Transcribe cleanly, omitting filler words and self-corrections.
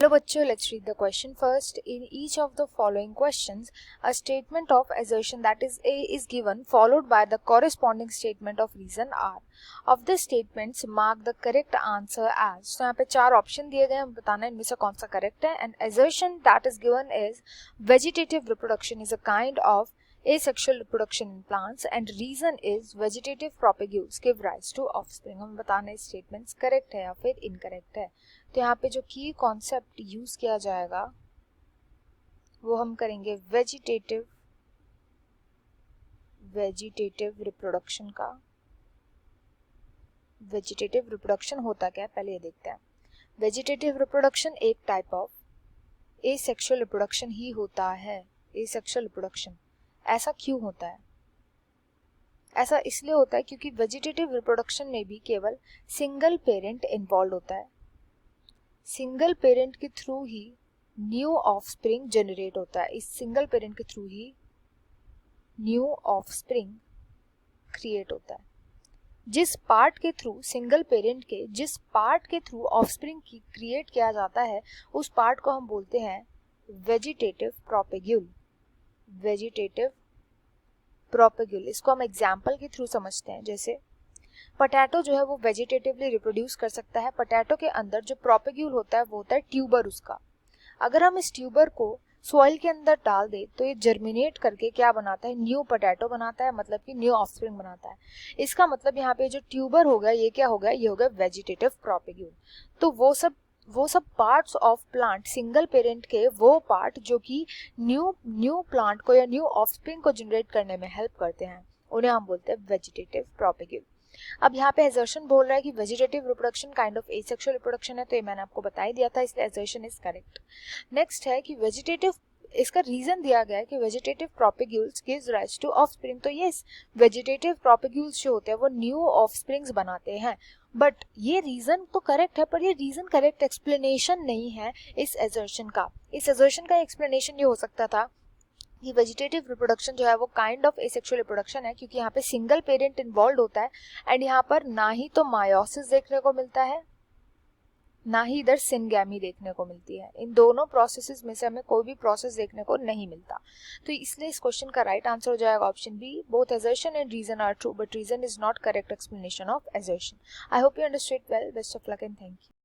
Hello बच्चों, let's read the question first. In each of the following questions, a statement of assertion that is A is given followed by the corresponding statement of reason R. Of the statements, mark the correct answer as. तो यहाँ पे चार option दिए गए हैं, हमें बताना है इनमें से कौन सा करेक्ट है. And assertion that is given is vegetative reproduction is a kind of asexual reproduction in plants and reason is vegetative propagules give rise to offspring. हमें बताना है स्टेटमेंट्स करेक्ट है या फिर इनकरेक्ट है. तो यहाँ पे जो की कॉन्सेप्ट यूज किया जाएगा वो हम करेंगे वेजिटेटिव रिप्रोडक्शन का. वेजिटेटिव रिप्रोडक्शन होता क्या है पहले ये देखते हैं. वेजिटेटिव रिप्रोडक्शन एक टाइप ऑफ एसेक्सुअल रिप्रोडक्शन ही होता है. एसेक्सुअल रिप्रोडक्शन ऐसा क्यों होता है? ऐसा इसलिए होता है क्योंकि वेजिटेटिव रिप्रोडक्शन में भी केवल सिंगल पेरेंट इन्वॉल्व होता है. सिंगल पेरेंट के थ्रू ही न्यू ऑफस्प्रिंग जनरेट होता है. इस सिंगल पेरेंट के थ्रू ही न्यू ऑफस्प्रिंग क्रिएट होता है. जिस पार्ट के थ्रू सिंगल पेरेंट के जिस पार्ट के थ्रू ऑफस्प्रिंग की क्रिएट किया जाता है उस पार्ट को हम बोलते हैं वेजिटेटिव प्रोपेग्यूल. वेजिटेटिव प्रोपेग्यूल इसको हम एग्जाम्पल के थ्रू समझते हैं. जैसे पोटैटो जो है वो वेजिटेटिवली रिप्रोड्यूस कर सकता है. पोटैटो के अंदर जो प्रोपेग्यूल होता है वो होता है ट्यूबर उसका. अगर हम इस ट्यूबर को सॉइल के अंदर डाल दे तो ये जर्मिनेट करके क्या बनाता है? न्यू पोटैटो बनाता है, मतलब कि न्यू ऑफस्प्रिंग बनाता है. इसका मतलब यहाँ पे जो ट्यूबर होगा ये क्या होगा? ये होगा वेजिटेटिव प्रोपेग्यूल. तो वो सब parts of plant single parent के वो पार्ट जो कि न्यू प्लांट को या न्यू ऑफस्प्रिंग को जनरेट करने में हेल्प करते हैं उन्हें हम बोलते हैं वेजिटेटिव प्रोपेग्यूल. अब यहाँ पे असर्शन बोल रहा है कि vegetative reproduction kind of asexual reproduction है, तो ये मैंने आपको बता ही दिया था, इसलिए असर्शन इज करेक्ट. नेक्स्ट है कि वेजिटेटिव, इसका रीजन दिया गया है कि vegetative propagules gives rise to offspring. तो यस, वेजिटेटिव प्रोपेग्यूल्स जो होते हैं वो न्यू ऑफस्प्रिंग्स बनाते हैं. बट ये रीजन तो करेक्ट है, पर ये रीजन करेक्ट एक्सप्लेनेशन नहीं है इस असर्शन का. इस असर्शन का एक्सप्लेनेशन ये हो सकता था कि वेजिटेटिव रिप्रोडक्शन जो है वो काइंड ऑफ एसेक्सुअल रिप्रोडक्शन है क्योंकि यहाँ पे सिंगल पेरेंट इन्वॉल्व होता है एंड यहाँ पर ना ही तो मायोसिस देखने को मिलता है ना ही इधर सिनगैमी देखने को मिलती है. इन दोनों प्रोसेसेस में से हमें कोई भी प्रोसेस देखने को नहीं मिलता. तो इसलिए इस क्वेश्चन का राइट आंसर हो जाएगा option B. Both assertion and reason are true but reason is not correct explanation of assertion. I hope you understood well. Best of luck and thank you.